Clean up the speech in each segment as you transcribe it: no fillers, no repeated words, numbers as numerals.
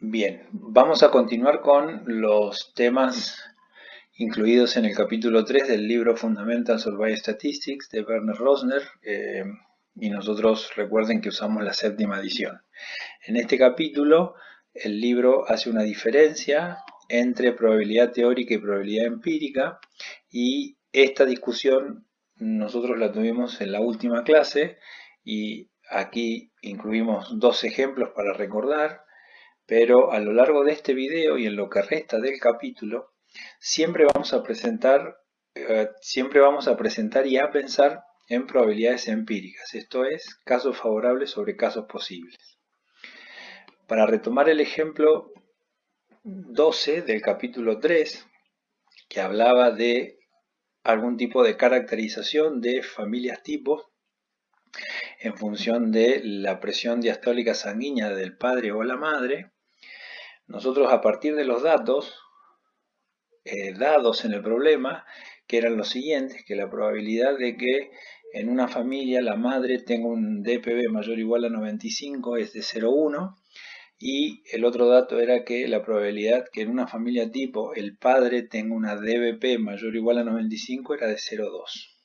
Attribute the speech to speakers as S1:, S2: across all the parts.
S1: Bien, vamos a continuar con los temas incluidos en el capítulo 3 del libro Fundamentals of Biostatistics de Werner Rosner, y nosotros recuerden que usamos la séptima edición. En este capítulo el libro hace una diferencia entre probabilidad teórica y probabilidad empírica, y esta discusión nosotros la tuvimos en la última clase y aquí incluimos dos ejemplos para recordar. Pero a lo largo de este video y en lo que resta del capítulo, siempre vamos a presentar y a pensar en probabilidades empíricas, esto es, casos favorables sobre casos posibles. Para retomar el ejemplo 12 del capítulo 3, que hablaba de algún tipo de caracterización de familias tipos en función de la presión diastólica sanguínea del padre o la madre, nosotros a partir de los datos dados en el problema, que eran los siguientes, que la probabilidad de que en una familia la madre tenga un DPB mayor o igual a 95 es de 0,1, y el otro dato era que la probabilidad que en una familia tipo el padre tenga una DBP mayor o igual a 95 era de 0,2.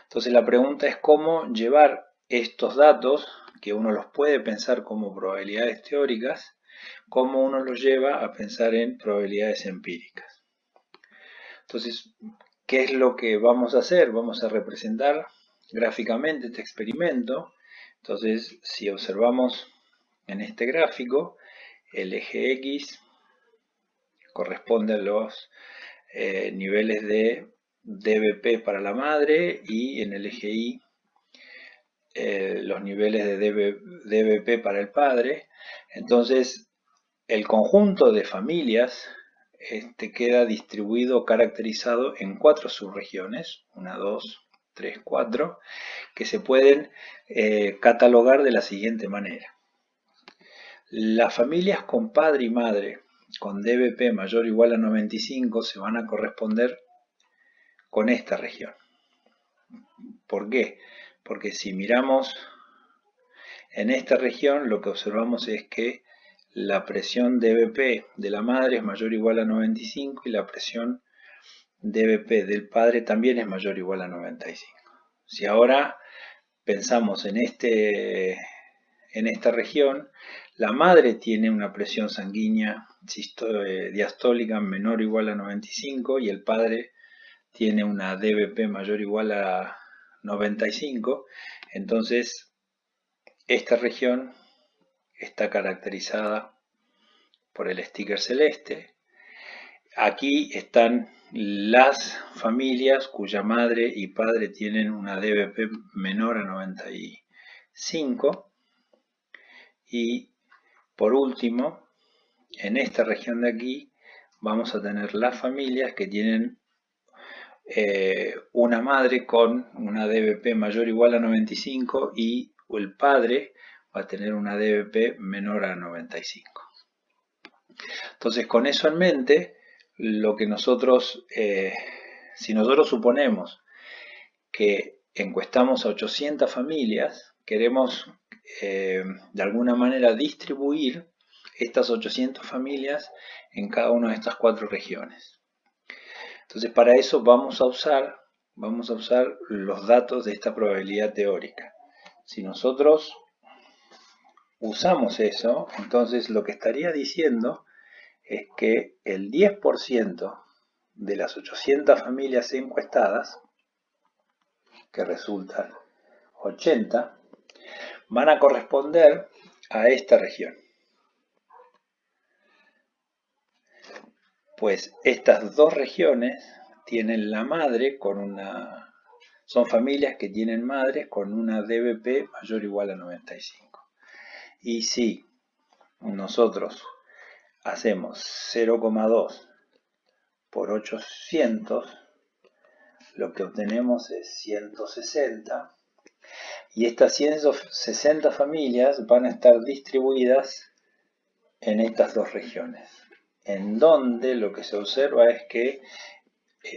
S1: Entonces la pregunta es cómo llevar estos datos, que uno los puede pensar como probabilidades teóricas, cómo uno los lleva a pensar en probabilidades empíricas. Entonces, ¿qué es lo que vamos a hacer? Vamos a representar gráficamente este experimento. Entonces, si observamos en este gráfico, el eje X corresponde a los niveles de DBP para la madre, y en el eje Y los niveles de DBP para el padre. Entonces, el conjunto de familias queda distribuido, caracterizado en 4 subregiones, 1, 2, 3, 4, que se pueden catalogar de la siguiente manera. Las familias con padre y madre con DBP mayor o igual a 95 se van a corresponder con esta región. ¿Por qué? Porque si miramos en esta región, lo que observamos es que la presión DBP de la madre es mayor o igual a 95 y la presión DBP del padre también es mayor o igual a 95. Si ahora pensamos en esta región, la madre tiene una presión sanguínea diastólica menor o igual a 95 y el padre tiene una DBP mayor o igual a 95, entonces esta región está caracterizada por el sticker celeste. Aquí están las familias cuya madre y padre tienen una DBP menor a 95. Y por último, en esta región de aquí, vamos a tener las familias que tienen una madre con una DBP mayor o igual a 95 y el padre va a tener una DBP menor a 95. Entonces, con eso en mente, lo que nosotros, si nosotros suponemos que encuestamos a 800 familias, queremos de alguna manera distribuir estas 800 familias en cada una de estas 4 regiones. Entonces, para eso vamos a usar los datos de esta probabilidad teórica. Si nosotros usamos eso, entonces lo que estaría diciendo es que el 10% de las 800 familias encuestadas, que resultan 80, van a corresponder a esta región. Pues estas dos regiones tienen la madre son familias que tienen madres con una DBP mayor o igual a 95. Y si nosotros hacemos 0,2 por 800, lo que obtenemos es 160, y estas 160 familias van a estar distribuidas en estas dos regiones, en donde lo que se observa es que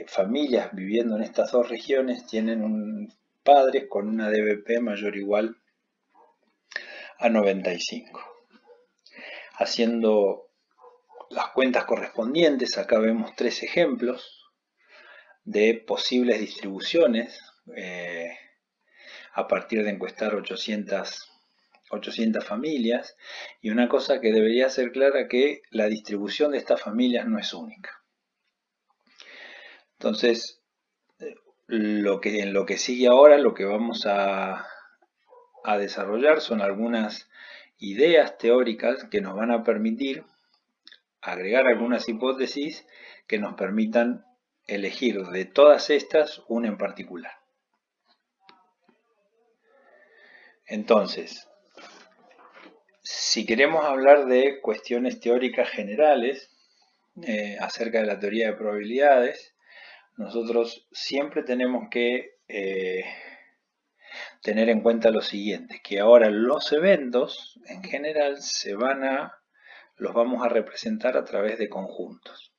S1: familias viviendo en estas dos regiones tienen padres con una DBP mayor o igual a 95. haciendo las cuentas correspondientes. Acá vemos 3 ejemplos de posibles distribuciones a partir de encuestar 800 familias, y una cosa que debería ser clara, que la distribución de estas familias no es única. Entonces, en lo que sigue ahora, lo que vamos a desarrollar son algunas ideas teóricas que nos van a permitir agregar algunas hipótesis que nos permitan elegir de todas estas una en particular. Entonces, si queremos hablar de cuestiones teóricas generales acerca de la teoría de probabilidades, nosotros siempre tenemos que tener en cuenta lo siguiente, que ahora los eventos en general los vamos a representar a través de conjuntos.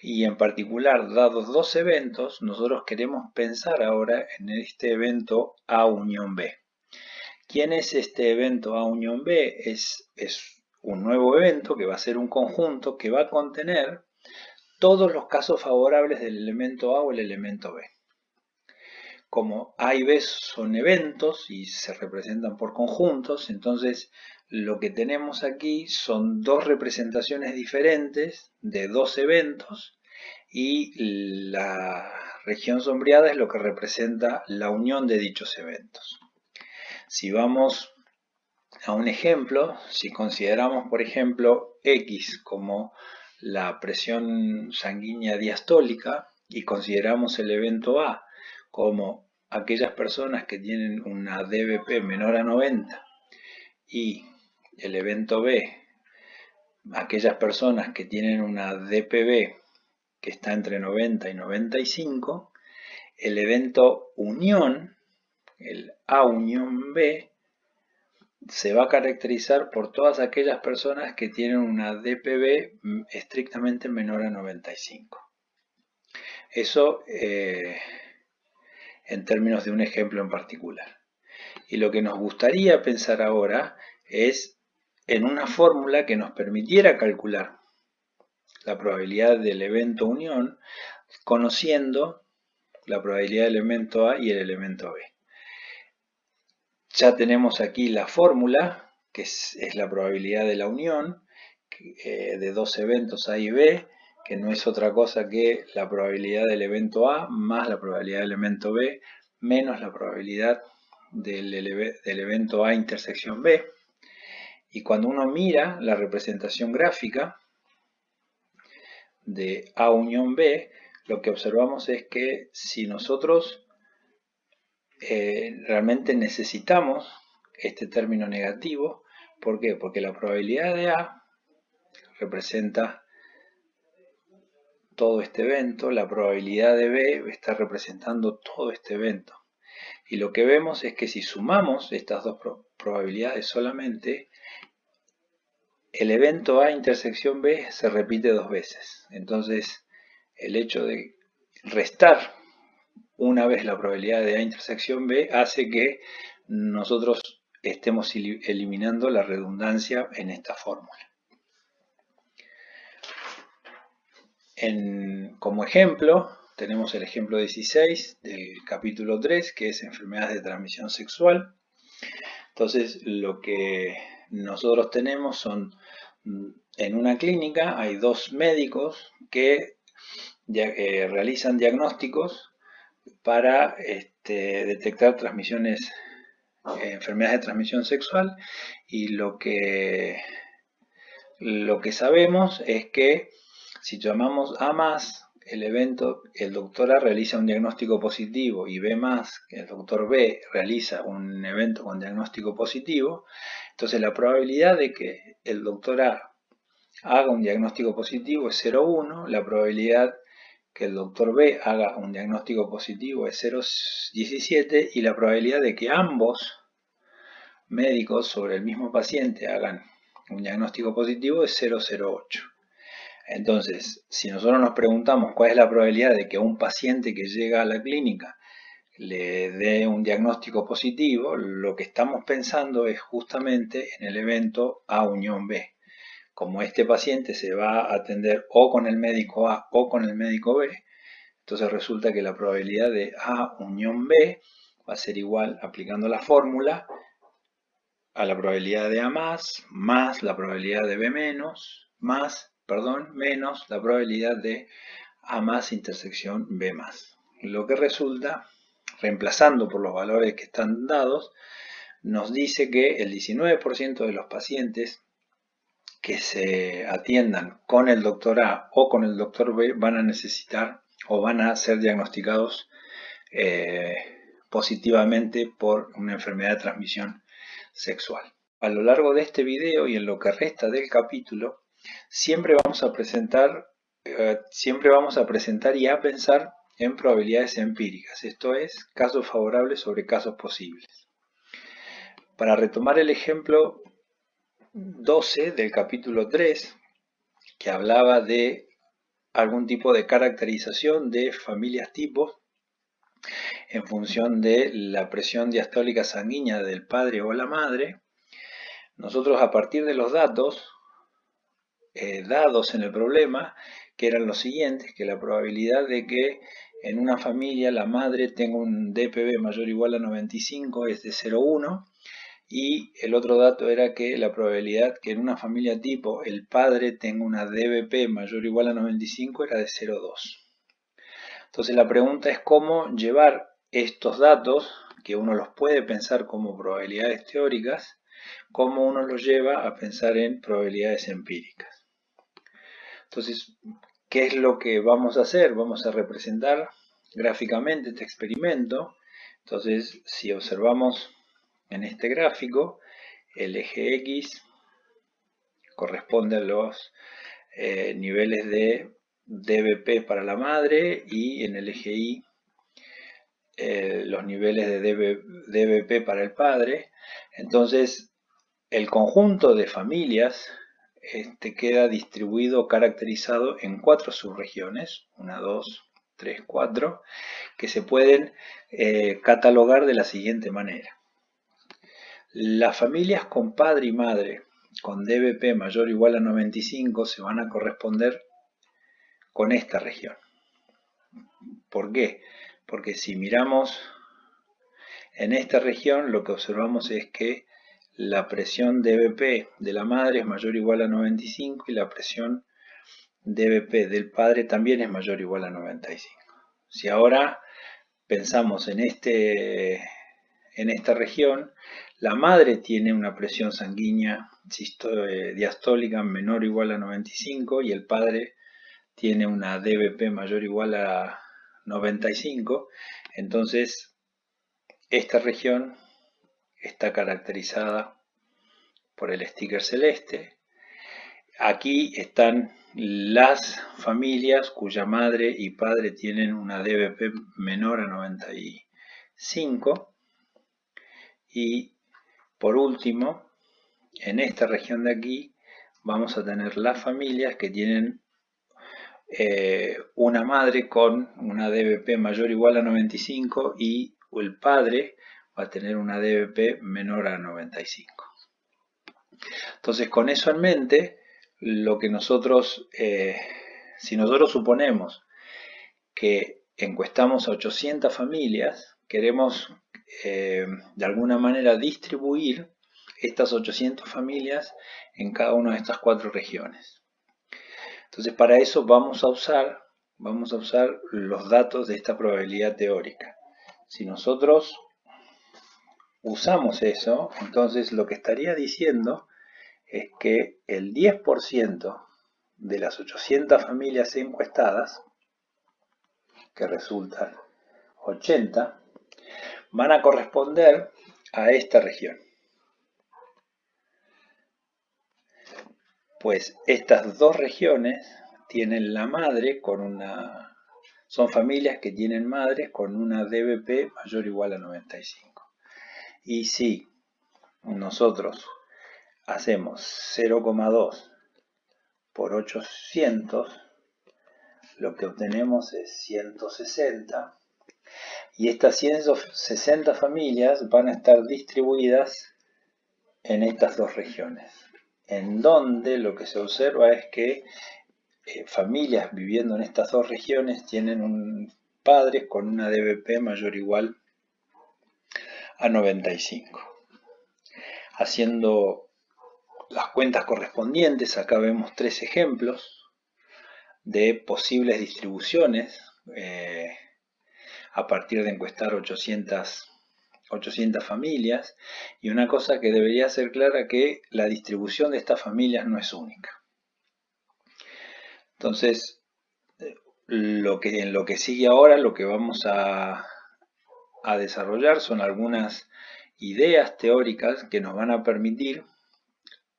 S1: Y en particular, dados 2 eventos, nosotros queremos pensar ahora en este evento A unión B. ¿Quién es este evento A unión B? Es un nuevo evento que va a ser un conjunto que va a contener todos los casos favorables del elemento A o el elemento B. Como A y B son eventos y se representan por conjuntos, entonces lo que tenemos aquí son 2 representaciones diferentes de 2 eventos, y la región sombreada es lo que representa la unión de dichos eventos. Si vamos a un ejemplo, si consideramos por ejemplo X como la presión sanguínea diastólica y consideramos el evento A como aquellas personas que tienen una DBP menor a 90 y el evento B aquellas personas que tienen una DPB que está entre 90 y 95, el evento unión, el A unión B, se va a caracterizar por todas aquellas personas que tienen una DPB estrictamente menor a 95. Eso en términos de un ejemplo en particular. Y lo que nos gustaría pensar ahora es en una fórmula que nos permitiera calcular la probabilidad del evento unión conociendo la probabilidad del elemento A y el elemento B. Ya tenemos aquí la fórmula, que es la probabilidad de la unión de 2 eventos A y B, que no es otra cosa que la probabilidad del evento A más la probabilidad del elemento B menos la probabilidad del evento A intersección B. Y cuando uno mira la representación gráfica de A unión B, lo que observamos es que si nosotros realmente necesitamos este término negativo, ¿por qué? Porque la probabilidad de A representa todo este evento, la probabilidad de B está representando todo este evento. Y lo que vemos es que si sumamos estas 2 probabilidades solamente, el evento A intersección B se repite 2 veces. Entonces, el hecho de restar una vez la probabilidad de A intersección B hace que nosotros estemos eliminando la redundancia en esta fórmula. Como ejemplo, tenemos el ejemplo 16 del capítulo 3, que es enfermedades de transmisión sexual. Entonces, lo que nosotros tenemos son, en una clínica hay 2 médicos que realizan diagnósticos para detectar enfermedades de transmisión sexual, y lo que sabemos es que si llamamos A más el evento, el doctor A realiza un diagnóstico positivo, y B más, el doctor B realiza un evento con diagnóstico positivo, entonces la probabilidad de que el doctor A haga un diagnóstico positivo es 0,1, la probabilidad que el doctor B haga un diagnóstico positivo es 0,17, y la probabilidad de que ambos médicos sobre el mismo paciente hagan un diagnóstico positivo es 0,08. Entonces, si nosotros nos preguntamos cuál es la probabilidad de que a un paciente que llega a la clínica le dé un diagnóstico positivo, lo que estamos pensando es justamente en el evento A unión B. como este paciente se va a atender o con el médico A o con el médico B, entonces resulta que la probabilidad de A unión B va a ser igual, aplicando la fórmula, a la probabilidad de A más la probabilidad de B menos, menos la probabilidad de A más intersección B más. Lo que resulta, reemplazando por los valores que están dados, nos dice que el 19% de los pacientes que se atiendan con el doctor A o con el doctor B van a necesitar o van a ser diagnosticados positivamente por una enfermedad de transmisión sexual. A lo largo de este video y en lo que resta del capítulo, siempre vamos a presentar y a pensar en probabilidades empíricas, esto es, casos favorables sobre casos posibles. Para retomar el ejemplo 12 del capítulo 3, que hablaba de algún tipo de caracterización de familias tipos en función de la presión diastólica sanguínea del padre o la madre, nosotros a partir de los datos dados en el problema, que eran los siguientes, que la probabilidad de que en una familia la madre tenga un DPB mayor o igual a 95 es de 0,1, y el otro dato era que la probabilidad que en una familia tipo el padre tenga una DBP mayor o igual a 95 era de 0,2. Entonces la pregunta es cómo llevar estos datos, que uno los puede pensar como probabilidades teóricas, cómo uno los lleva a pensar en probabilidades empíricas. Entonces, ¿qué es lo que vamos a hacer? Vamos a representar gráficamente este experimento. Entonces, si observamos en este gráfico, el eje X corresponde a los niveles de DBP para la madre, y en el eje Y los niveles de DBP para el padre. Entonces, el conjunto de familias queda distribuido, caracterizado en 4 subregiones, 1, 2, 3, 4, que se pueden catalogar de la siguiente manera. Las familias con padre y madre con DBP mayor o igual a 95 se van a corresponder con esta región. ¿Por qué? Porque si miramos en esta región, lo que observamos es que la presión DBP de la madre es mayor o igual a 95 y la presión DBP del padre también es mayor o igual a 95. Si ahora pensamos en esta región, la madre tiene una presión sanguínea diastólica menor o igual a 95 y el padre tiene una DBP mayor o igual a 95, entonces esta región está caracterizada por el sticker celeste. Aquí están las familias cuya madre y padre tienen una DBP menor a 95. Y por último, en esta región de aquí, vamos a tener las familias que tienen una madre con una DBP mayor o igual a 95 y el padre va a tener una DBP menor a 95. Entonces, con eso en mente, lo que nosotros, si nosotros suponemos que encuestamos a 800 familias, queremos de alguna manera distribuir estas 800 familias en cada una de estas 4 regiones. Entonces, para eso vamos a usar los datos de esta probabilidad teórica. Si nosotros usamos eso, entonces lo que estaría diciendo es que el 10% de las 800 familias encuestadas, que resultan 80, van a corresponder a esta región. Pues estas dos regiones tienen la madre son familias que tienen madres con una DBP mayor o igual a 95. Y si nosotros hacemos 0,2 por 800, lo que obtenemos es 160. Y estas 160 familias van a estar distribuidas en estas dos regiones. en donde lo que se observa es que familias viviendo en estas dos regiones tienen padres con una DBP mayor o igual a 95. Haciendo las cuentas correspondientes, acá vemos 3 ejemplos de posibles distribuciones a partir de encuestar 800 familias, y una cosa que debería ser clara, que la distribución de estas familias no es única. Entonces, en lo que sigue ahora, lo que vamos a desarrollar son algunas ideas teóricas que nos van a permitir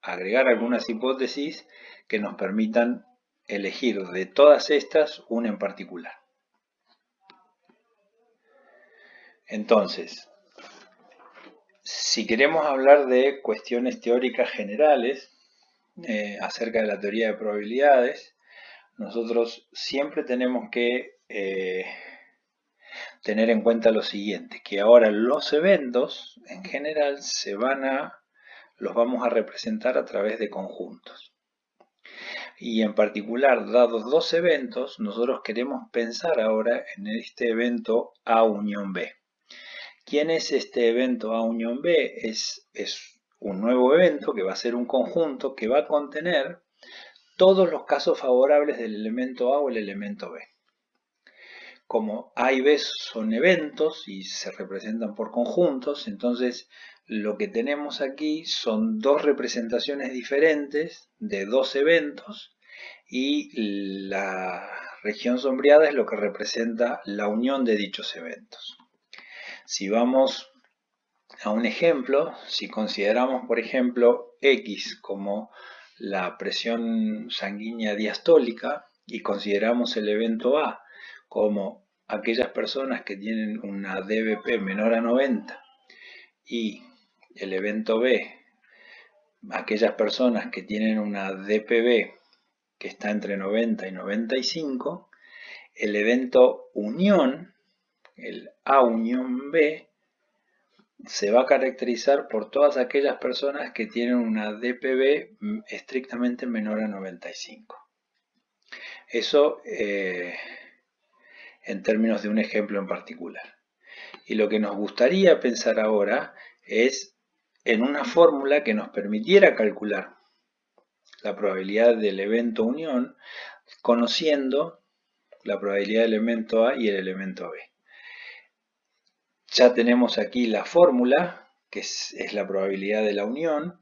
S1: agregar algunas hipótesis que nos permitan elegir de todas estas una en particular. Entonces, si queremos hablar de cuestiones teóricas generales acerca de la teoría de probabilidades, nosotros siempre tenemos que tener en cuenta lo siguiente, que ahora los eventos en general los vamos a representar a través de conjuntos. Y en particular, dados dos eventos, nosotros queremos pensar ahora en este evento A unión B. ¿Quién es este evento A unión B? Es un nuevo evento que va a ser un conjunto que va a contener todos los casos favorables del elemento A o el elemento B. Como A y B son eventos y se representan por conjuntos, entonces lo que tenemos aquí son dos representaciones diferentes de dos eventos, y la región sombreada es lo que representa la unión de dichos eventos. Si vamos a un ejemplo, si consideramos por ejemplo X como la presión sanguínea diastólica y consideramos el evento A como aquellas personas que tienen una DBP menor a 90 y el evento B aquellas personas que tienen una DPB que está entre 90 y 95, el evento unión, el A unión B, se va a caracterizar por todas aquellas personas que tienen una DPB estrictamente menor a 95. Eso en términos de un ejemplo en particular. Y lo que nos gustaría pensar ahora es en una fórmula que nos permitiera calcular la probabilidad del evento unión conociendo la probabilidad del elemento A y el elemento B. Ya tenemos aquí la fórmula, que es la probabilidad de la unión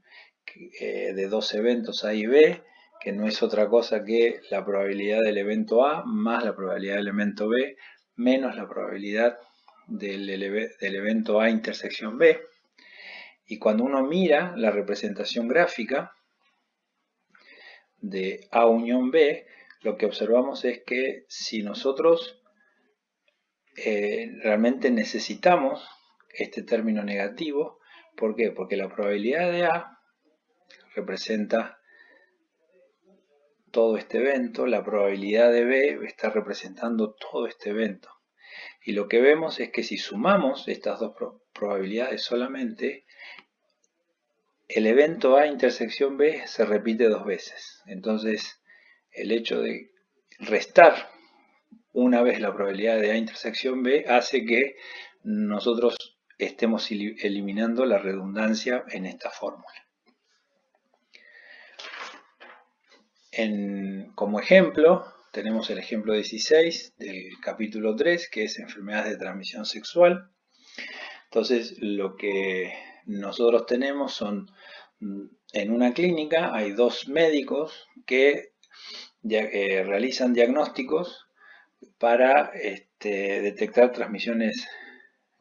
S1: de dos eventos A y B, que no es otra cosa que la probabilidad del evento A más la probabilidad del elemento B menos la probabilidad del evento A intersección B. Y cuando uno mira la representación gráfica de A unión B, lo que observamos es que si nosotros realmente necesitamos este término negativo, ¿por qué? Porque la probabilidad de A representa todo este evento, la probabilidad de B está representando todo este evento. Y lo que vemos es que si sumamos estas dos probabilidades solamente, el evento A intersección B se repite dos veces. Entonces, el hecho de restar una vez la probabilidad de A intersección B hace que nosotros estemos eliminando la redundancia en esta fórmula. Como ejemplo, tenemos el ejemplo 16 del capítulo 3, que es enfermedades de transmisión sexual. Entonces, lo que nosotros tenemos son, en una clínica hay dos médicos que realizan diagnósticos para detectar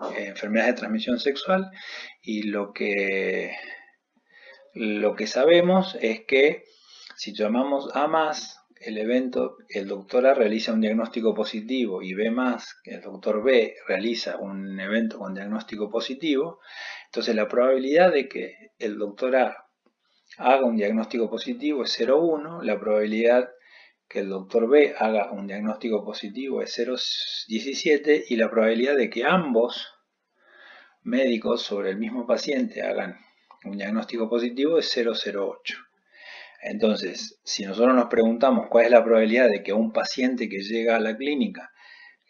S1: enfermedades de transmisión sexual, y lo que sabemos es que si llamamos A más el doctor A realiza un diagnóstico positivo y B más, el doctor B realiza un evento con diagnóstico positivo, entonces la probabilidad de que el doctor A haga un diagnóstico positivo es 0,1, la probabilidad que el doctor B haga un diagnóstico positivo es 0,17 y la probabilidad de que ambos médicos sobre el mismo paciente hagan un diagnóstico positivo es 0,08. Entonces, si nosotros nos preguntamos cuál es la probabilidad de que un paciente que llega a la clínica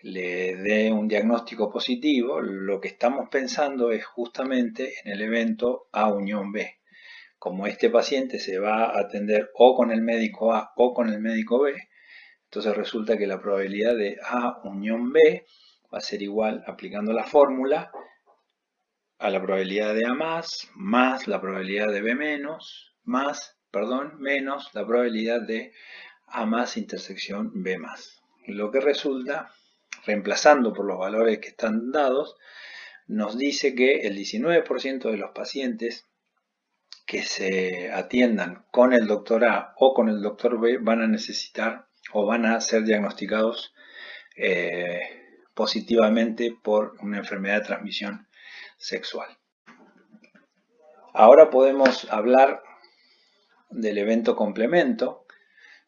S1: le dé un diagnóstico positivo, lo que estamos pensando es justamente en el evento A unión B. Como este paciente se va a atender o con el médico A o con el médico B, entonces resulta que la probabilidad de A unión B va a ser igual, aplicando la fórmula, a la probabilidad de A más la probabilidad de B menos, menos la probabilidad de A más intersección B más. Lo que resulta, reemplazando por los valores que están dados, nos dice que el 19% de los pacientes que se atiendan con el doctor A o con el doctor B van a necesitar o van a ser diagnosticados positivamente por una enfermedad de transmisión sexual. Ahora podemos hablar del evento complemento,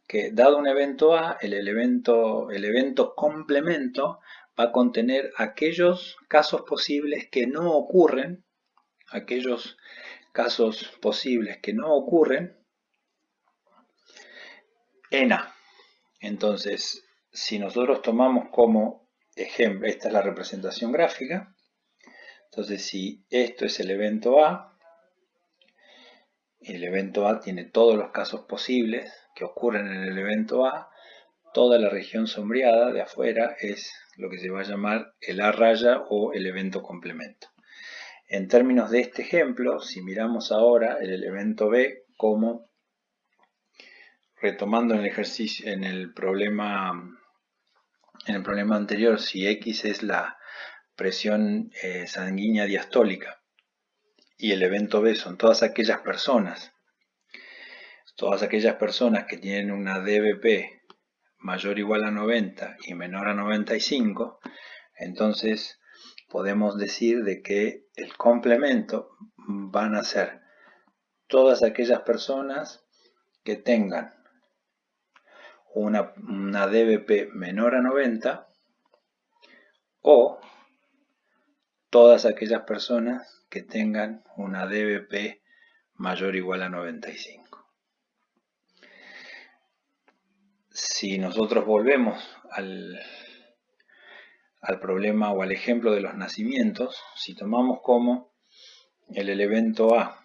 S1: que dado un evento A, el evento complemento va a contener aquellos casos posibles que no ocurren, en A. Entonces, si nosotros tomamos como ejemplo, esta es la representación gráfica, entonces si esto es el evento A tiene todos los casos posibles que ocurren en el evento A, toda la región sombreada de afuera es lo que se va a llamar el A raya o el evento complemento. En términos de este ejemplo, si miramos ahora el evento B como, retomando en el ejercicio, en el problema anterior, si X es la presión sanguínea diastólica y el evento B son todas aquellas personas que tienen una DBP mayor o igual a 90 y menor a 95, entonces podemos decir de que el complemento van a ser todas aquellas personas que tengan una DBP menor a 90 o todas aquellas personas que tengan una DBP mayor o igual a 95. Si nosotros volvemos al problema o al ejemplo de los nacimientos, si tomamos como el evento A,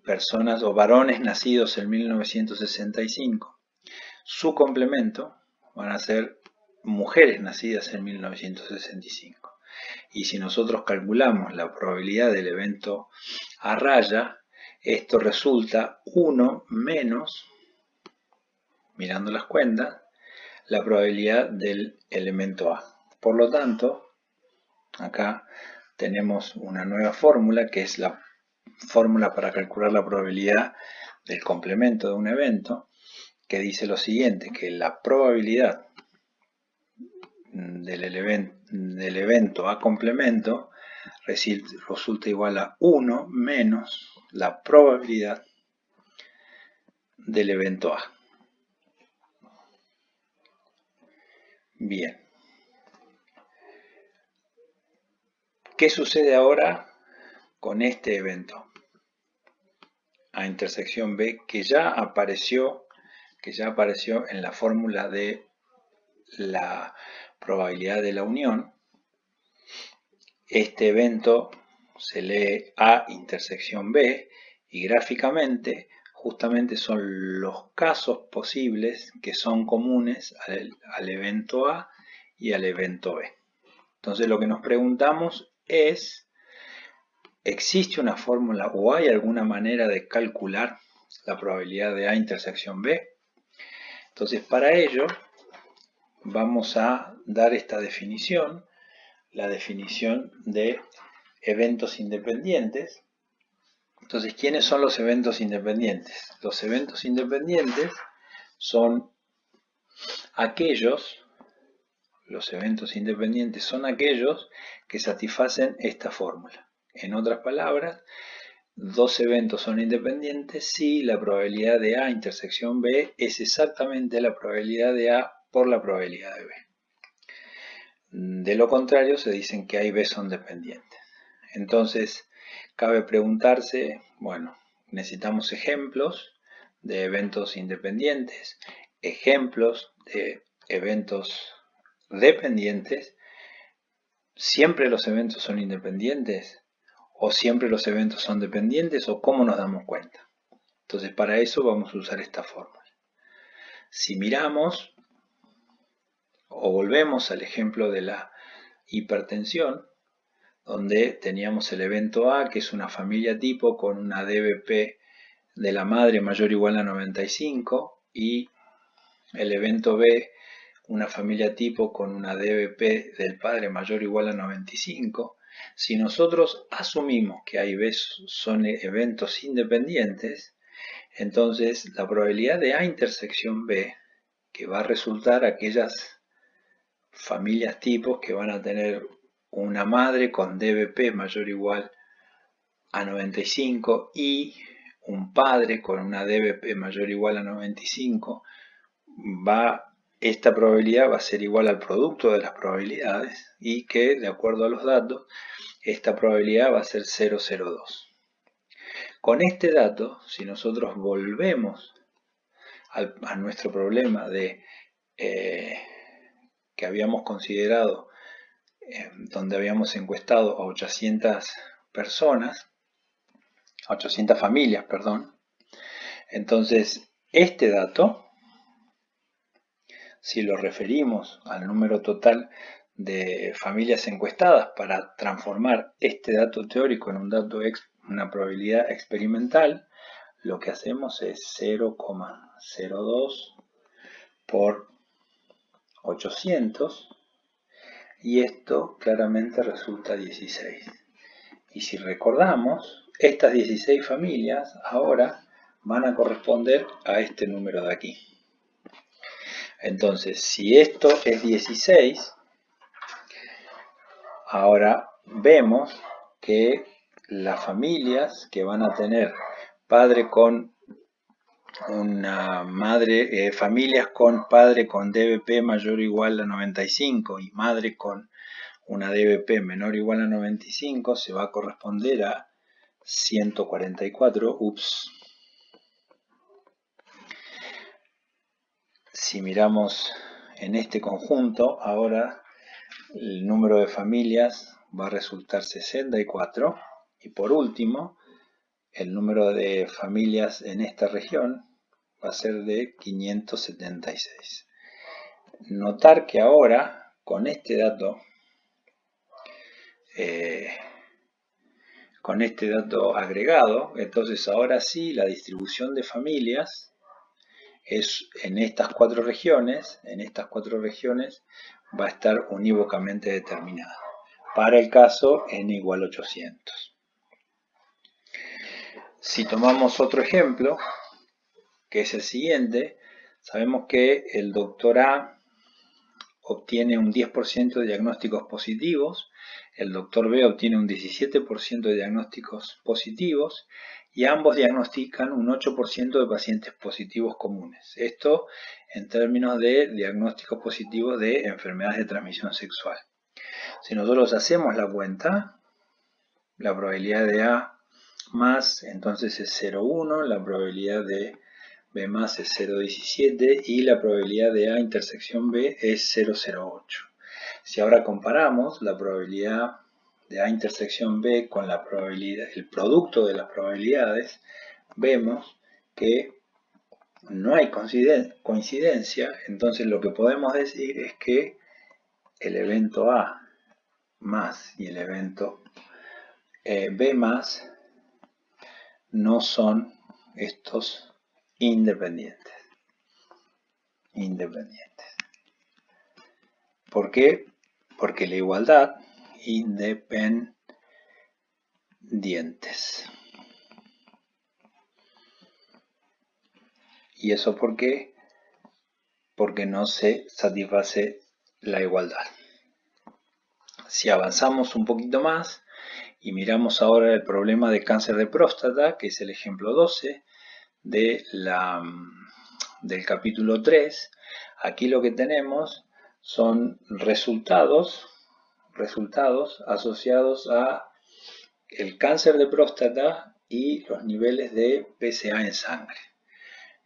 S1: personas o varones nacidos en 1965, su complemento van a ser mujeres nacidas en 1965. Y si nosotros calculamos la probabilidad del evento A raya, esto resulta 1 menos, mirando las cuentas, la probabilidad del elemento A. Por lo tanto, acá tenemos una nueva fórmula que es la fórmula para calcular la probabilidad del complemento de un evento, que dice lo siguiente, que la probabilidad del evento A complemento resulta igual a 1 menos la probabilidad del evento A. Bien. ¿Qué sucede ahora con este evento A intersección B que ya apareció en la fórmula de la probabilidad de la unión? Este evento se lee A intersección B y gráficamente justamente son los casos posibles que son comunes al evento A y al evento B. Entonces lo que nos preguntamos es, ¿existe una fórmula o hay alguna manera de calcular la probabilidad de A intersección B? Entonces para ello vamos a dar esta definición, la definición de eventos independientes. Entonces, ¿quiénes son los eventos independientes? Los eventos independientes son aquellos que satisfacen esta fórmula. En otras palabras, dos eventos son independientes si la probabilidad de A intersección B es exactamente la probabilidad de A por la probabilidad de B. De lo contrario, se dicen que A y B son dependientes. Entonces, cabe preguntarse, bueno, necesitamos ejemplos de eventos independientes, ejemplos de eventos dependientes. ¿Siempre los eventos son independientes? ¿O siempre los eventos son dependientes? ¿O cómo nos damos cuenta? Entonces, para eso vamos a usar esta fórmula. Si miramos o volvemos al ejemplo de la hipertensión, donde teníamos el evento A, que es una familia tipo con una DBP de la madre mayor o igual a 95, y el evento B, una familia tipo con una DBP del padre mayor o igual a 95. Si nosotros asumimos que A y B son eventos independientes, entonces la probabilidad de A intersección B, que va a resultar aquellas familias tipos que van a tener una madre con DBP mayor o igual a 95 y un padre con una DBP mayor o igual a 95, esta probabilidad va a ser igual al producto de las probabilidades, y que, de acuerdo a los datos, esta probabilidad va a ser 0,02. Con este dato, si nosotros volvemos a nuestro problema de que habíamos considerado, donde habíamos encuestado a 800 personas, a 800 familias, perdón. Entonces, este dato, si lo referimos al número total de familias encuestadas para transformar este dato teórico en una probabilidad experimental, lo que hacemos es 0,02 por 800, y esto claramente resulta 16. Y si recordamos, estas 16 familias ahora van a corresponder a este número de aquí. Entonces, si esto es 16, ahora vemos que las familias que van a tener padre con una madre, familias con padre con DBP mayor o igual a 95 y madre con una DBP menor o igual a 95, se va a corresponder a 144. Si miramos en este conjunto, ahora el número de familias va a resultar 64, y por último, el número de familias en esta región va a ser de 576. Notar que ahora, con este dato agregado, entonces ahora sí la distribución de familias es en estas cuatro regiones va a estar unívocamente determinada para el caso n igual a 800. Si tomamos otro ejemplo, que es el siguiente, sabemos que el doctor A obtiene un 10% de diagnósticos positivos, el doctor B obtiene un 17% de diagnósticos positivos, y ambos diagnostican un 8% de pacientes positivos comunes. Esto en términos de diagnósticos positivos de enfermedades de transmisión sexual. Si nosotros hacemos la cuenta, la probabilidad de A más entonces es 0,1, la probabilidad de B más es 0,17 y la probabilidad de A intersección B es 0,08. Si ahora comparamos la probabilidad de A intersección B con la probabilidad, el producto de las probabilidades, vemos que no hay coincidencia. Entonces lo que podemos decir es que el evento A más y el evento B más no son estos independientes. ¿Por qué? Porque la igualdad independientes. ¿Y eso por qué? Porque no se satisface la igualdad. Si avanzamos un poquito más y miramos ahora el problema de cáncer de próstata, que es el ejemplo 12 del capítulo 3, aquí lo que tenemos son resultados asociados a el cáncer de próstata y los niveles de PSA en sangre.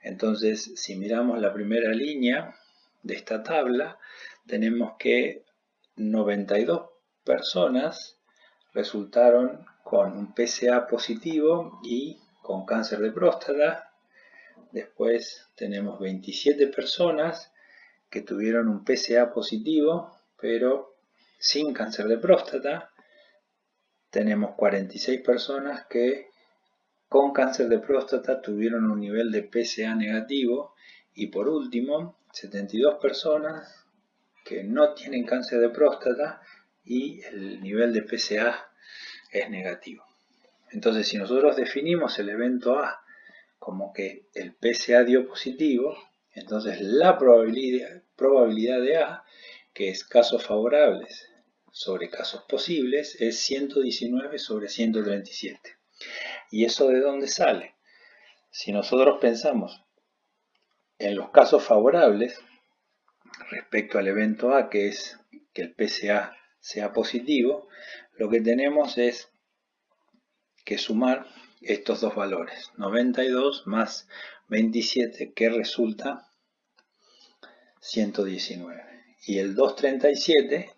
S1: Entonces, si miramos la primera línea de esta tabla, tenemos que 92 personas resultaron con un PSA positivo y con cáncer de próstata. Después tenemos 27 personas que tuvieron un PSA positivo, pero sin cáncer de próstata. Tenemos 46 personas que con cáncer de próstata tuvieron un nivel de PSA negativo. Y por último, 72 personas que no tienen cáncer de próstata y el nivel de PSA es negativo. Entonces, si nosotros definimos el evento A como que el PSA dio positivo, entonces la probabilidad de A, que es casos favorables sobre casos posibles, es 119 sobre 137. ¿Y eso de dónde sale? Si nosotros pensamos en los casos favorables respecto al evento A, que es que el PSA sea positivo, lo que tenemos es que sumar estos dos valores, 92 más 27, que resulta 119. Y el 237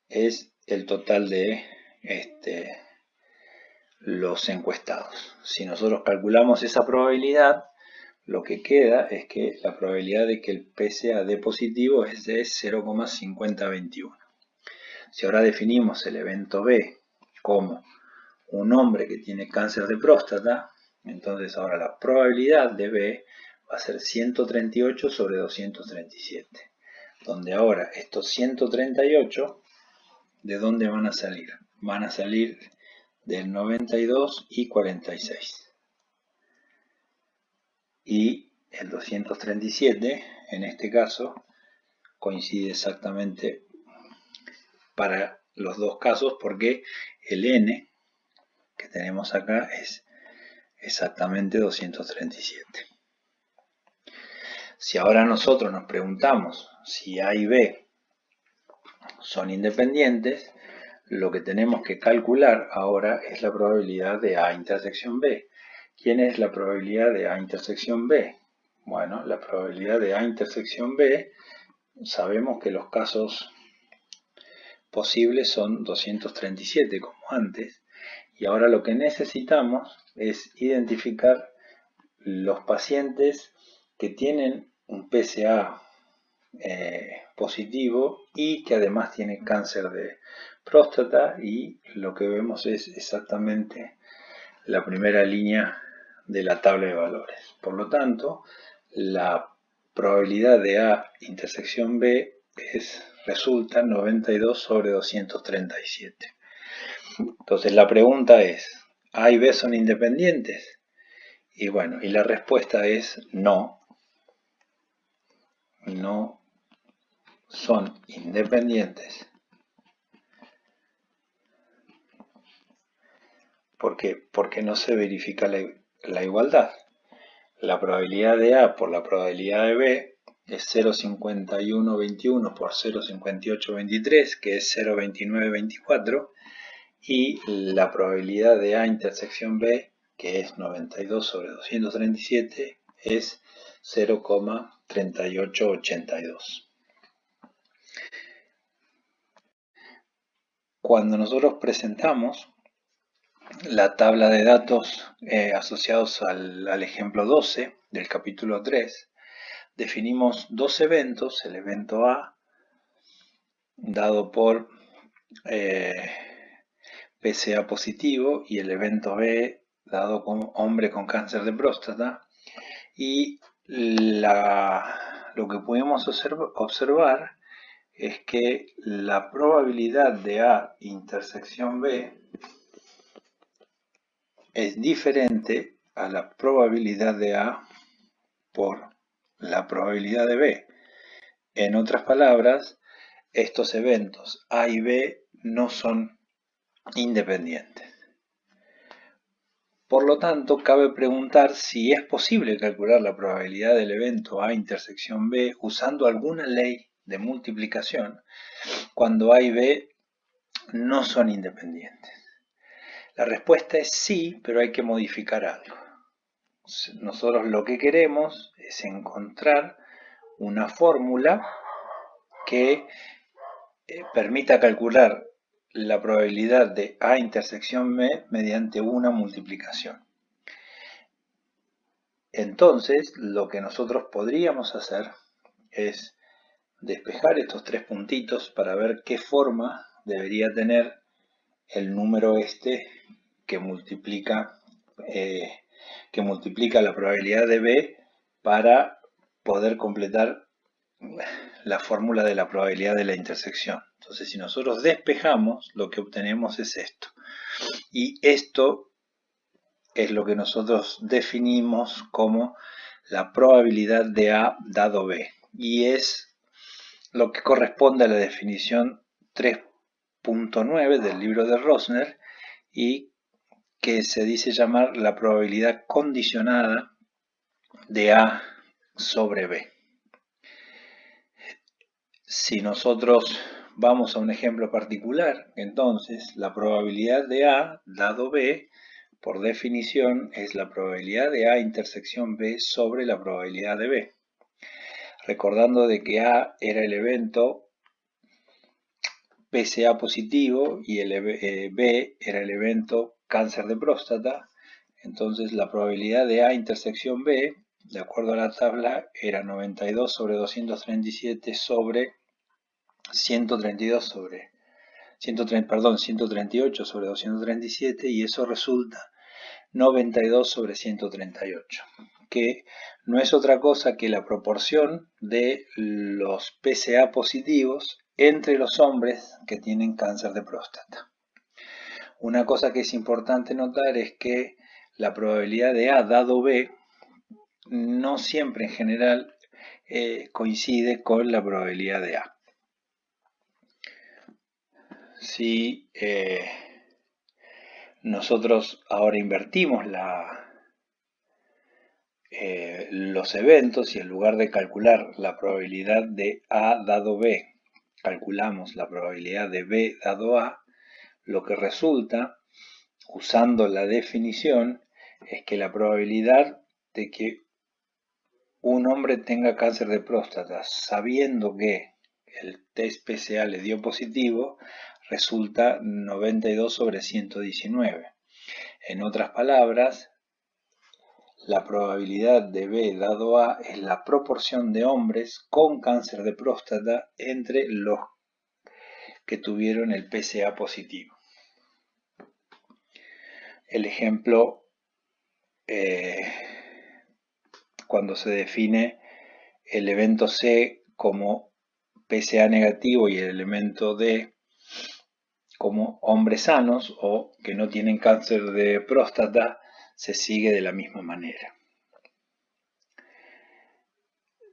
S1: es el total de los encuestados. Si nosotros calculamos esa probabilidad, lo que queda es que la probabilidad de que el PSA dé positivo es de 0,5021. Si ahora definimos el evento B como un hombre que tiene cáncer de próstata, entonces ahora la probabilidad de B va a ser 138 sobre 237, donde ahora estos 138, ¿de dónde van a salir? Van a salir del 92 y 46. Y el 237, en este caso, coincide exactamente para los dos casos porque el N que tenemos acá es exactamente 237. Si ahora nosotros nos preguntamos si A y B son independientes, lo que tenemos que calcular ahora es la probabilidad de A intersección B. ¿Quién es la probabilidad de A intersección B? Bueno, la probabilidad de A intersección B, sabemos que los casos posibles son 237 como antes, y ahora lo que necesitamos es identificar los pacientes que tienen un PSA positivo y que además tienen cáncer de próstata, y lo que vemos es exactamente la primera línea de la tabla de valores. Por lo tanto, la probabilidad de A intersección B resulta 92 sobre 237. Entonces la pregunta es, ¿A y B son independientes? Y bueno, y la respuesta es no. No son independientes. ¿Por qué? Porque no se verifica la igualdad. La probabilidad de A por la probabilidad de B es 0,5121 por 0,5823, que es 0,2924, y la probabilidad de A intersección B, que es 92 sobre 237, es 0,3882. Cuando nosotros presentamos la tabla de datos asociados al ejemplo 12 del capítulo 3, definimos dos eventos: el evento A dado por PSA positivo y el evento B dado con hombre con cáncer de próstata, y lo que pudimos observar es que la probabilidad de A intersección B es diferente a la probabilidad de A por la probabilidad de B. En otras palabras, estos eventos A y B no son independientes. Por lo tanto, cabe preguntar si es posible calcular la probabilidad del evento A intersección B usando alguna ley de multiplicación cuando A y B no son independientes. La respuesta es sí, pero hay que modificar algo. Nosotros lo que queremos es encontrar una fórmula que permita calcular la probabilidad de A intersección B mediante una multiplicación. Entonces, lo que nosotros podríamos hacer es despejar estos tres puntitos para ver qué forma debería tener el número este que multiplica la probabilidad de B para poder completar la fórmula de la probabilidad de la intersección. Entonces, si nosotros despejamos, lo que obtenemos es esto. Y esto es lo que nosotros definimos como la probabilidad de A dado B. Y es lo que corresponde a la definición 3.9 del libro de Rosner y que se dice llamar la probabilidad condicionada de A sobre B. Si nosotros vamos a un ejemplo particular, entonces la probabilidad de A dado B, por definición, es la probabilidad de A intersección B sobre la probabilidad de B. Recordando de que A era el evento PSA positivo y el B era el evento cáncer de próstata, entonces la probabilidad de A intersección B, de acuerdo a la tabla, era 92 sobre 237 sobre 138 sobre 237 y eso resulta 92 sobre 138, que no es otra cosa que la proporción de los PSA positivos entre los hombres que tienen cáncer de próstata. Una cosa que es importante notar es que la probabilidad de A dado B no siempre en general coincide con la probabilidad de A. Si nosotros ahora invertimos los eventos y en lugar de calcular la probabilidad de A dado B, calculamos la probabilidad de B dado A, lo que resulta, usando la definición, es que la probabilidad de que un hombre tenga cáncer de próstata, sabiendo que el test PSA le dio positivo, resulta 92 sobre 119. En otras palabras, la probabilidad de B dado A es la proporción de hombres con cáncer de próstata entre los que tuvieron el PSA positivo. El ejemplo, cuando se define el evento C como PSA negativo y el elemento D como hombres sanos o que no tienen cáncer de próstata, se sigue de la misma manera.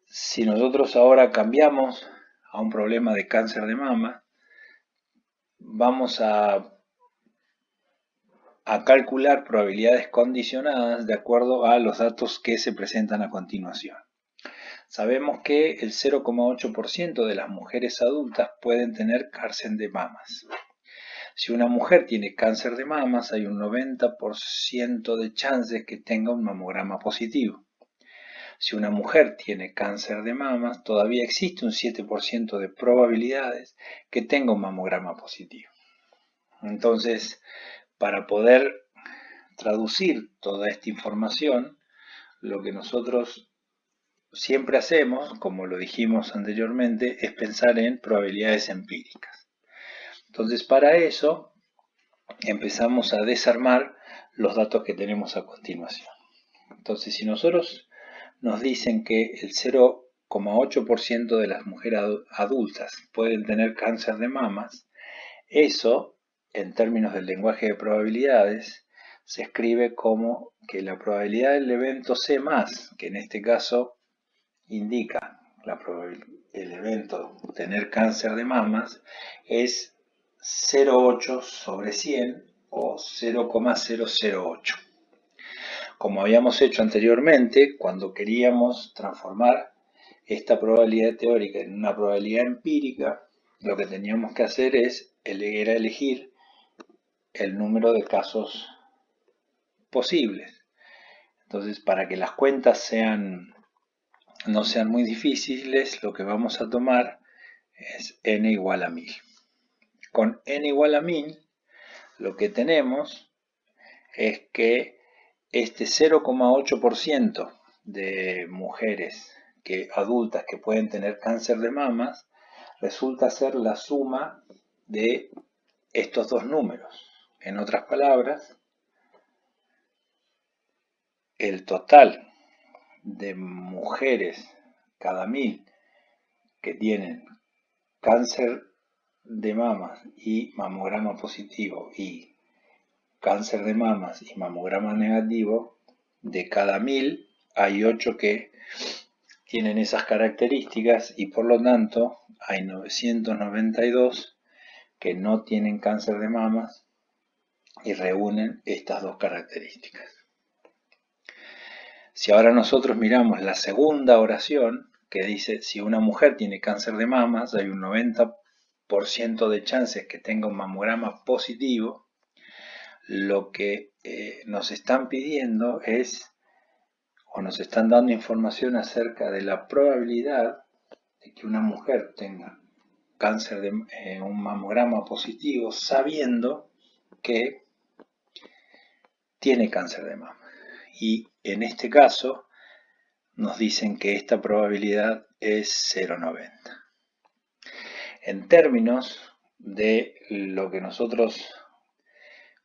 S1: Si nosotros ahora cambiamos a un problema de cáncer de mama, vamos a calcular probabilidades condicionadas de acuerdo a los datos que se presentan a continuación. Sabemos que el 0,8% de las mujeres adultas pueden tener cáncer de mamas. Si una mujer tiene cáncer de mamas, hay un 90% de chances que tenga un mamograma positivo. Si una mujer tiene cáncer de mamas, todavía existe un 7% de probabilidades que tenga un mamograma positivo. Entonces, para poder traducir toda esta información, lo que nosotros siempre hacemos, como lo dijimos anteriormente, es pensar en probabilidades empíricas. Entonces, para eso empezamos a desarmar los datos que tenemos a continuación. Entonces, si nosotros nos dicen que el 0,8% de las mujeres adultas pueden tener cáncer de mamas, eso, en términos del lenguaje de probabilidades, se escribe como que la probabilidad del evento C+, que en este caso indica el evento tener cáncer de mamas, es 0,8 sobre 100 o 0,008. Como habíamos hecho anteriormente, cuando queríamos transformar esta probabilidad teórica en una probabilidad empírica, lo que teníamos que hacer era elegir el número de casos posibles. Entonces, para que las cuentas no sean muy difíciles, lo que vamos a tomar es n igual a 1000. Con n igual a 1000, lo que tenemos es que este 0,8% de mujeres adultas que pueden tener cáncer de mamas resulta ser la suma de estos dos números. En otras palabras, el total de mujeres cada 1000 que tienen cáncer de mamas y mamograma positivo y cáncer de mamas y mamograma negativo, de cada 1000 hay 8 que tienen esas características y por lo tanto hay 992 que no tienen cáncer de mamas y reúnen estas dos características. Si ahora nosotros miramos la segunda oración, que dice, si una mujer tiene cáncer de mamas, hay un 90% de chances que tenga un mamograma positivo, lo que nos están pidiendo es, o nos están dando información acerca de la probabilidad de que una mujer tenga cáncer de un mamograma positivo, sabiendo que tiene cáncer de mama. Y en este caso nos dicen que esta probabilidad es 0,90. En términos de lo que nosotros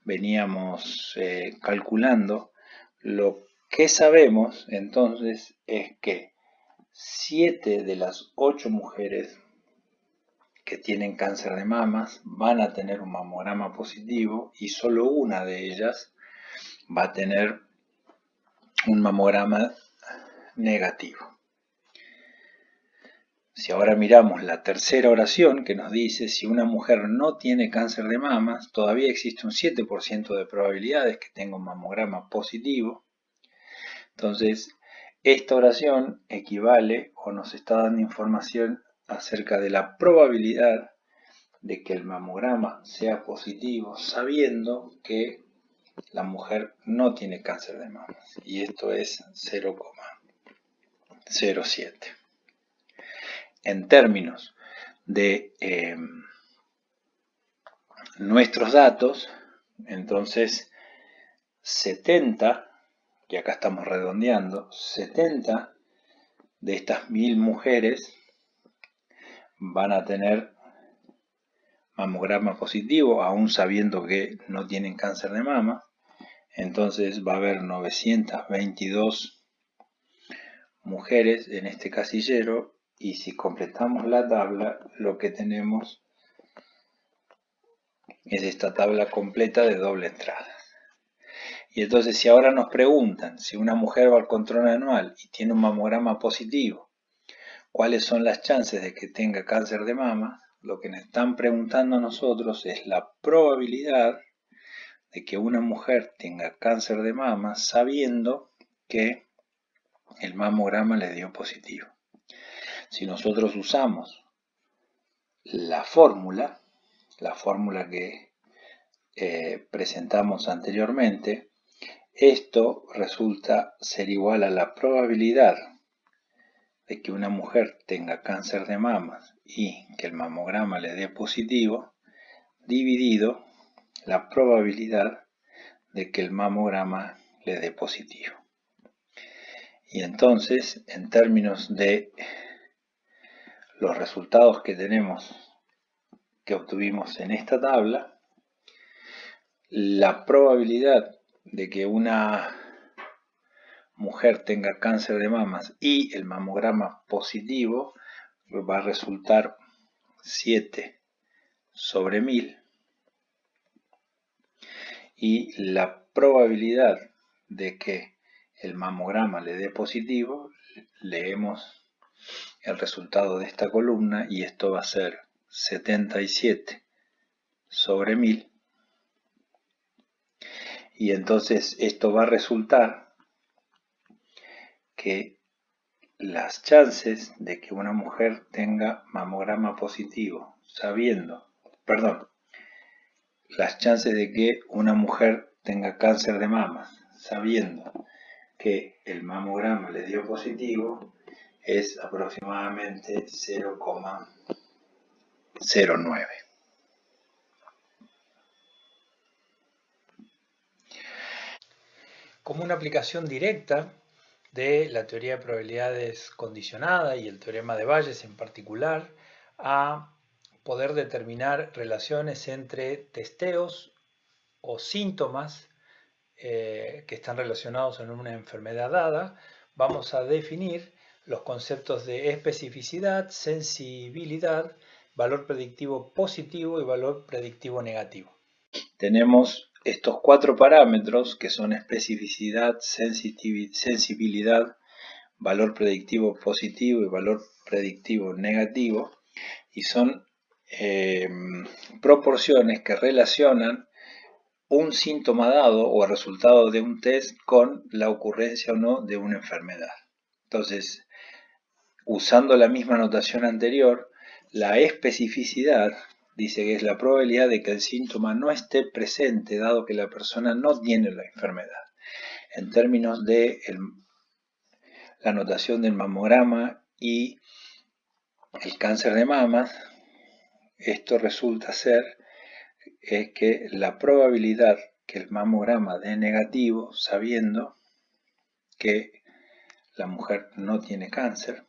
S1: veníamos calculando, lo que sabemos entonces es que 7 de las 8 mujeres que tienen cáncer de mamas van a tener un mamograma positivo y solo una de ellas va a tener un mamograma negativo. Si ahora miramos la tercera oración que nos dice si una mujer no tiene cáncer de mamas, todavía existe un 7% de probabilidades que tenga un mamograma positivo. Entonces, esta oración equivale o nos está dando información acerca de la probabilidad de que el mamograma sea positivo, sabiendo que la mujer no tiene cáncer de mamas. Y esto es 0,07. En términos de nuestros datos, entonces 70, y acá estamos redondeando, 70 de estas 1000 mujeres van a tener mamograma positivo, aún sabiendo que no tienen cáncer de mama. Entonces va a haber 922 mujeres en este casillero, y si completamos la tabla, lo que tenemos es esta tabla completa de doble entrada. Y entonces, si ahora nos preguntan si una mujer va al control anual y tiene un mamograma positivo, ¿cuáles son las chances de que tenga cáncer de mama? Lo que nos están preguntando a nosotros es la probabilidad de que una mujer tenga cáncer de mama sabiendo que el mamograma le dio positivo. Si nosotros usamos la fórmula que presentamos anteriormente, esto resulta ser igual a la probabilidad de que una mujer tenga cáncer de mamas y que el mamograma le dé positivo, dividido la probabilidad de que el mamograma le dé positivo. Y entonces, en términos de los resultados que obtuvimos en esta tabla, la probabilidad de que una mujer tenga cáncer de mamas y el mamograma positivo va a resultar 7 sobre 1000, y la probabilidad de que el mamograma le dé positivo, leemos el resultado de esta columna y esto va a ser 77 sobre 1000, y entonces esto va a resultar que las chances de que una mujer tenga mamograma positivo, las chances de que una mujer tenga cáncer de mama, sabiendo que el mamograma le dio positivo, es aproximadamente 0,09. Como una aplicación directa de la teoría de probabilidades condicionada y el teorema de Bayes en particular, a poder determinar relaciones entre testeos o síntomas que están relacionados en una enfermedad dada, vamos a definir los conceptos de especificidad, sensibilidad, valor predictivo positivo y valor predictivo negativo. Tenemos estos 4 parámetros que son especificidad, sensibilidad, valor predictivo positivo y valor predictivo negativo, y son proporciones que relacionan un síntoma dado o el resultado de un test con la ocurrencia o no de una enfermedad. Entonces, usando la misma notación anterior, la especificidad dice que es la probabilidad de que el síntoma no esté presente dado que la persona no tiene la enfermedad. En términos de la notación del mamograma y el cáncer de mama, esto resulta ser que la probabilidad que el mamograma dé negativo, sabiendo que la mujer no tiene cáncer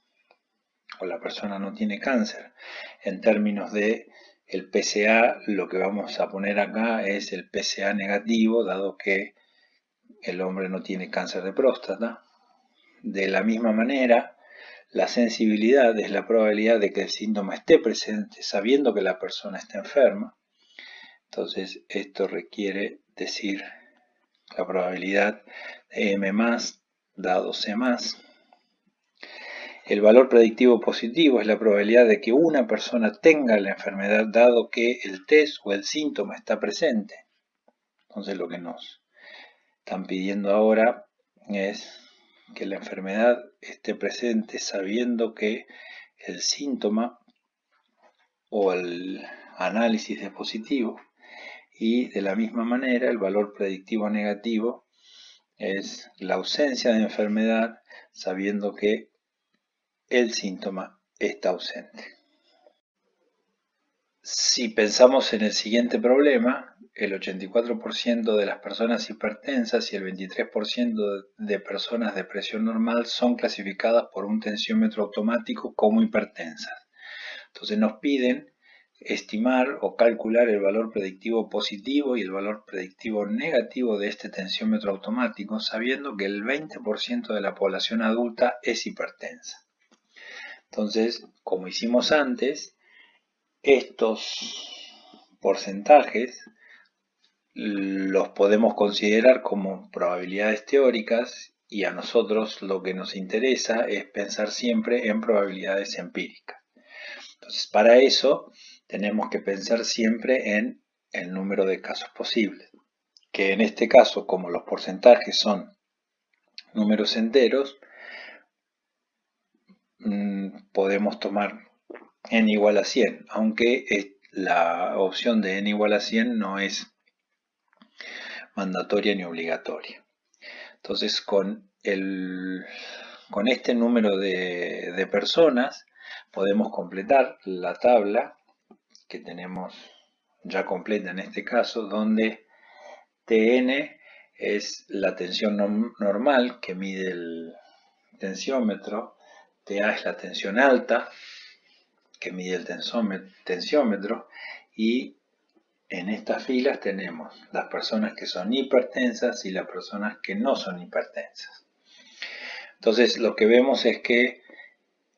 S1: o la persona no tiene cáncer, en términos de el PSA, lo que vamos a poner acá es el PSA negativo, dado que el hombre no tiene cáncer de próstata. De la misma manera, la sensibilidad es la probabilidad de que el síntoma esté presente, sabiendo que la persona está enferma. Entonces, esto requiere decir la probabilidad de M+, dado C+. El valor predictivo positivo es la probabilidad de que una persona tenga la enfermedad dado que el test o el síntoma está presente. Entonces lo que nos están pidiendo ahora es que la enfermedad esté presente sabiendo que el síntoma o el análisis es positivo, y de la misma manera el valor predictivo negativo es la ausencia de enfermedad sabiendo que el síntoma está ausente. Si pensamos en el siguiente problema, el 84% de las personas hipertensas y el 23% de personas de presión normal son clasificadas por un tensiómetro automático como hipertensas. Entonces nos piden estimar o calcular el valor predictivo positivo y el valor predictivo negativo de este tensiómetro automático, sabiendo que el 20% de la población adulta es hipertensa. Entonces, como hicimos antes, estos porcentajes los podemos considerar como probabilidades teóricas, y a nosotros lo que nos interesa es pensar siempre en probabilidades empíricas. Entonces, para eso tenemos que pensar siempre en el número de casos posibles, que en este caso, como los porcentajes son números enteros, podemos tomar n igual a 100, aunque la opción de n igual a 100 no es mandatoria ni obligatoria. Entonces, con este número de personas podemos completar la tabla que tenemos ya completa en este caso, donde Tn es la tensión normal que mide el tensiómetro, Ta es la tensión alta que mide el tensiómetro, y en estas filas tenemos las personas que son hipertensas y las personas que no son hipertensas. Entonces lo que vemos es que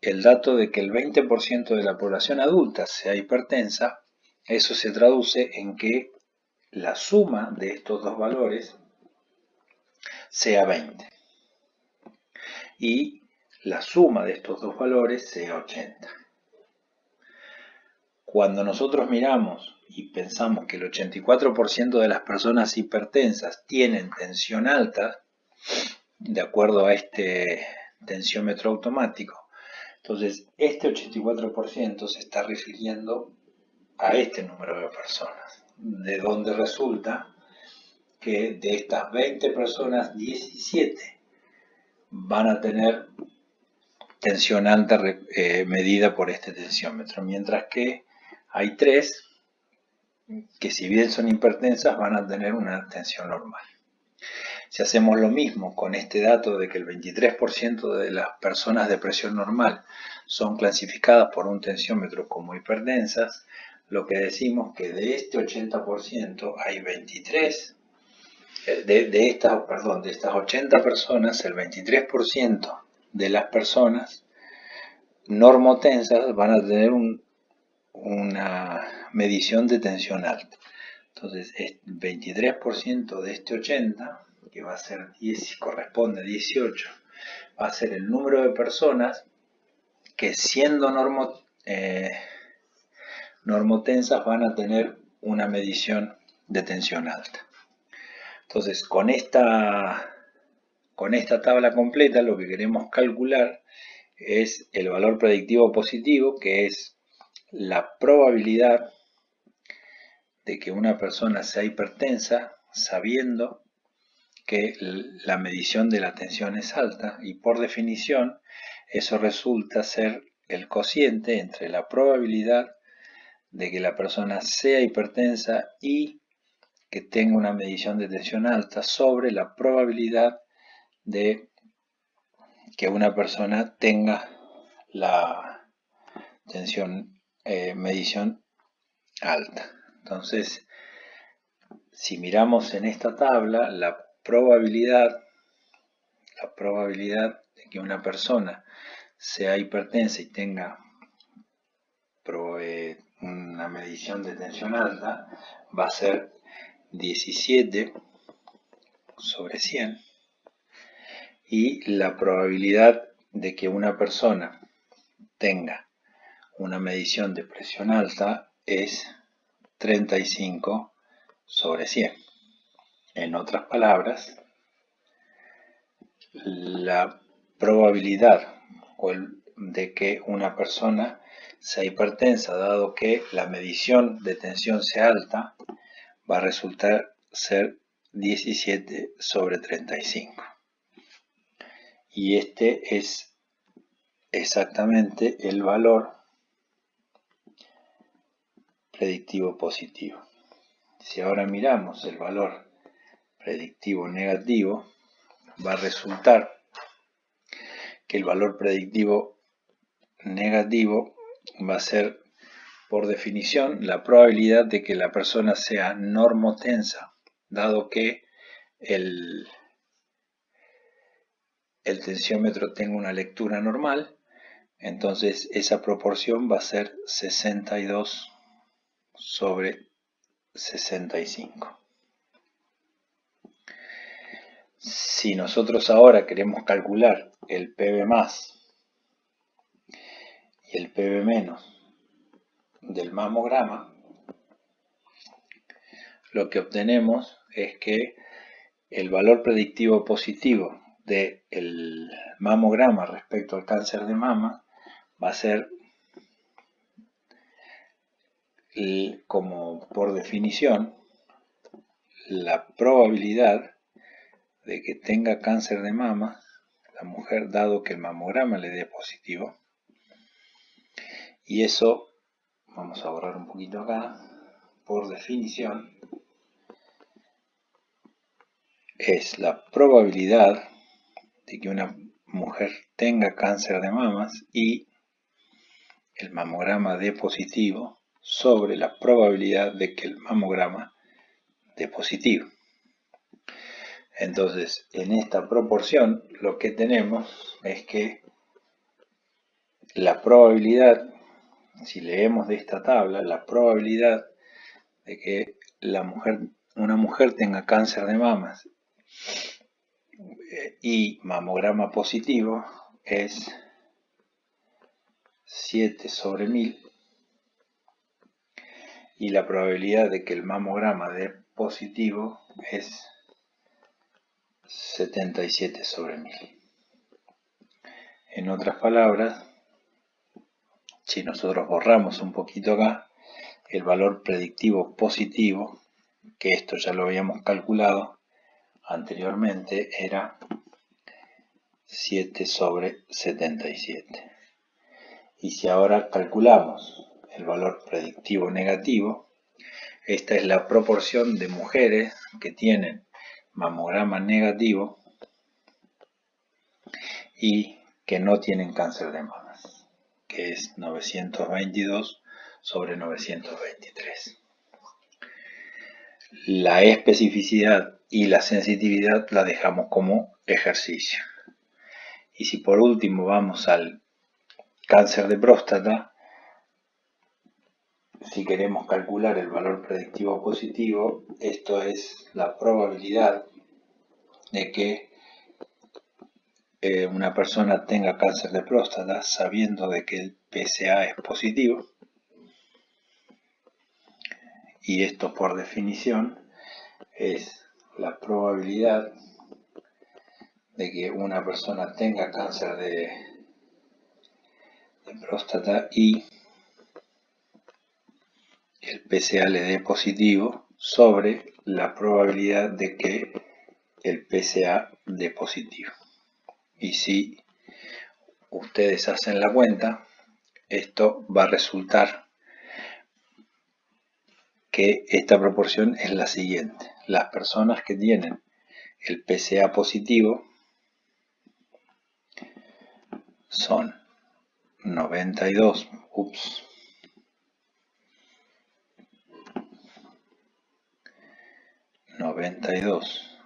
S1: el dato de que el 20% de la población adulta sea hipertensa, eso se traduce en que la suma de estos dos valores sea 20 y la suma de estos dos valores sea 80. Cuando nosotros miramos y pensamos que el 84% de las personas hipertensas tienen tensión alta, de acuerdo a este tensiómetro automático, entonces este 84% se está refiriendo a este número de personas. de donde resulta que de estas 20 personas, 17 van a tener tensión alta medida por este tensiómetro, mientras que hay 3 que, si bien son hipertensas, van a tener una tensión normal. Si hacemos lo mismo con este dato de que el 23% de las personas de presión normal son clasificadas por un tensiómetro como hipertensas, lo que decimos que de este 80% hay 23, de estas 80 personas, el 23% de las personas normotensas van a tener una medición de tensión alta. Entonces, el 23% de este 80, que va a ser 10, corresponde a 18, va a ser el número de personas que, siendo normotensas, van a tener una medición de tensión alta. Entonces, con esta tabla completa, lo que queremos calcular es el valor predictivo positivo, que es la probabilidad de que una persona sea hipertensa sabiendo que la medición de la tensión es alta, y por definición eso resulta ser el cociente entre la probabilidad de que la persona sea hipertensa y que tenga una medición de tensión alta sobre la probabilidad de que una persona tenga la medición alta. Entonces, si miramos en esta tabla, la probabilidad de que una persona sea hipertensa y tenga una medición de tensión alta va a ser 17 sobre 100, y la probabilidad de que una persona tenga una medición de presión alta es 35 sobre 100. En otras palabras, la probabilidad de que una persona sea hipertensa, dado que la medición de tensión sea alta, va a resultar ser 17 sobre 35. Y este es exactamente el valor predictivo positivo. Si ahora miramos el valor predictivo negativo, va a resultar que el valor predictivo negativo va a ser, por definición, la probabilidad de que la persona sea normotensa, dado que el tensiómetro tenga una lectura normal. Entonces esa proporción va a ser 62 sobre 65. Si nosotros ahora queremos calcular el PV más y el PV menos del mamograma, lo que obtenemos es que el valor predictivo positivo del mamograma respecto al cáncer de mama va a ser, como por definición, la probabilidad de que tenga cáncer de mama la mujer, dado que el mamograma le dé positivo. Y eso, vamos a borrar un poquito acá, por definición es la probabilidad de que una mujer tenga cáncer de mamas y el mamograma dé positivo sobre la probabilidad de que el mamograma dé positivo. Entonces, en esta proporción lo que tenemos es que la probabilidad, si leemos de esta tabla, la probabilidad de que una mujer tenga cáncer de mamas y mamograma positivo es 7 sobre 1000, y la probabilidad de que el mamograma dé positivo es 77 sobre 1000. En otras palabras, si nosotros borramos un poquito acá, el valor predictivo positivo, que esto ya lo habíamos calculado anteriormente, era 7 sobre 77. Y si ahora calculamos el valor predictivo negativo, esta es la proporción de mujeres que tienen mamograma negativo y que no tienen cáncer de mamas, que es 922 sobre 923. La especificidad y la sensitividad la dejamos como ejercicio. Y si por último vamos al cáncer de próstata, si queremos calcular el valor predictivo positivo, esto es la probabilidad de que una persona tenga cáncer de próstata sabiendo de que el PSA es positivo, y esto por definición es la probabilidad de que una persona tenga cáncer de próstata y el PSA le dé positivo sobre la probabilidad de que el PSA dé positivo. Y si ustedes hacen la cuenta, esto va a resultar que esta proporción es la siguiente. Las personas que tienen el PSA positivo son 92, 92,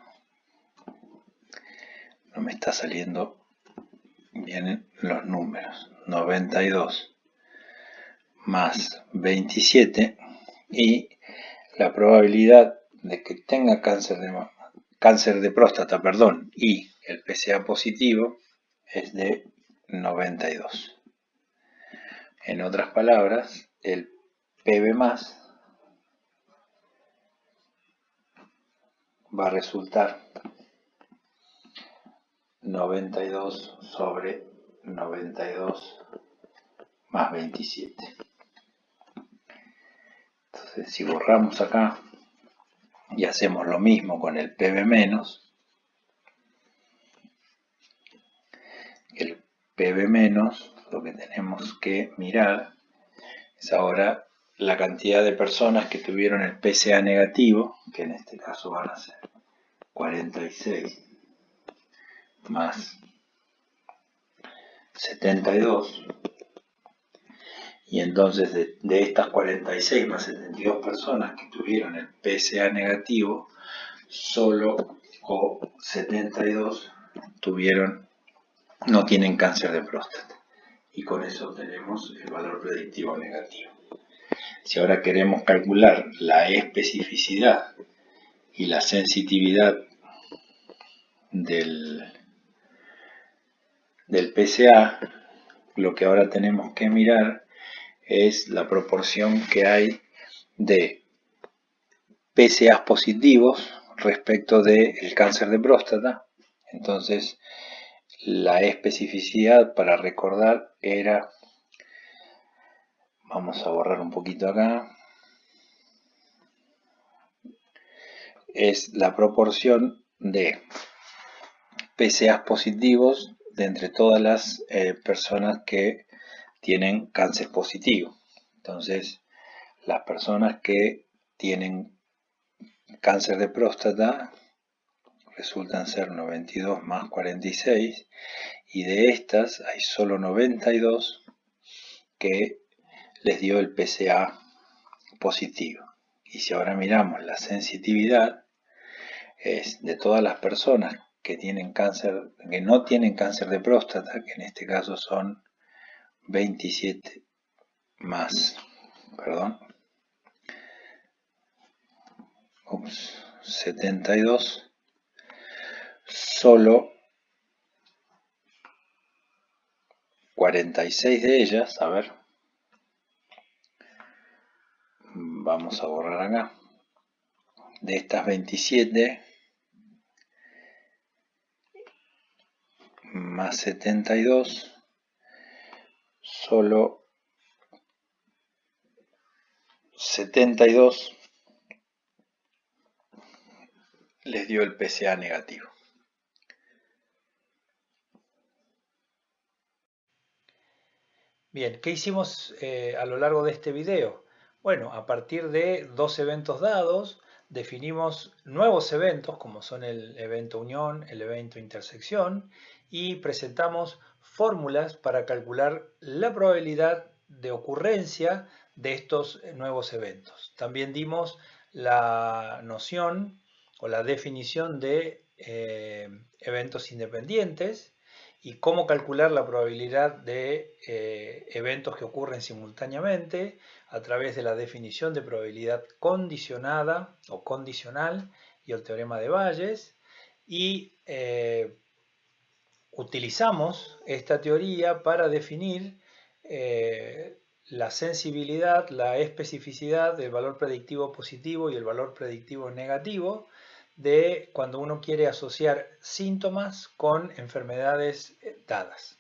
S1: no me está saliendo bien los números, 92 más 27, y la probabilidad de que tenga cáncer de próstata, y el PSA positivo es de 92. En otras palabras, el PB+ va a resultar 92 sobre 92 más 27. Entonces, si borramos acá y hacemos lo mismo con el PB-, el PB-, lo que tenemos que mirar es ahora la cantidad de personas que tuvieron el PSA negativo, que en este caso van a ser 46 más 72, y entonces de estas 46 más 72 personas que tuvieron el PSA negativo, solo 72 no tienen cáncer de próstata, y con eso tenemos el valor predictivo negativo. Si ahora queremos calcular la especificidad y la sensitividad del PSA, lo que ahora tenemos que mirar es la proporción que hay de PSA positivos respecto del cáncer de próstata. Entonces, la especificidad, para recordar, era, vamos a borrar un poquito acá, es la proporción de PSA positivos de entre todas las personas que tienen cáncer positivo. Entonces, las personas que tienen cáncer de próstata resultan ser 92 más 46, y de estas hay solo 92 que les dio el PSA positivo. Y si ahora miramos la sensitividad, es de todas las personas que tienen cáncer, que no tienen cáncer de próstata, que en este caso son 27 más, 72, solo 46 de ellas, a ver, vamos a borrar acá, de estas 27 más 72, solo 72 les dio el PSA negativo.
S2: Bien, ¿qué hicimos a lo largo de este video? Bueno, a partir de dos eventos dados, definimos nuevos eventos como son el evento unión, el evento intersección y presentamos fórmulas para calcular la probabilidad de ocurrencia de estos nuevos eventos. También dimos la noción o la definición de eventos independientes y cómo calcular la probabilidad de eventos que ocurren simultáneamente a través de la definición de probabilidad condicionada o condicional y el teorema de Bayes. Y utilizamos esta teoría para definir la sensibilidad, la especificidad del valor predictivo positivo y el valor predictivo negativo de cuando uno quiere asociar síntomas con enfermedades dadas.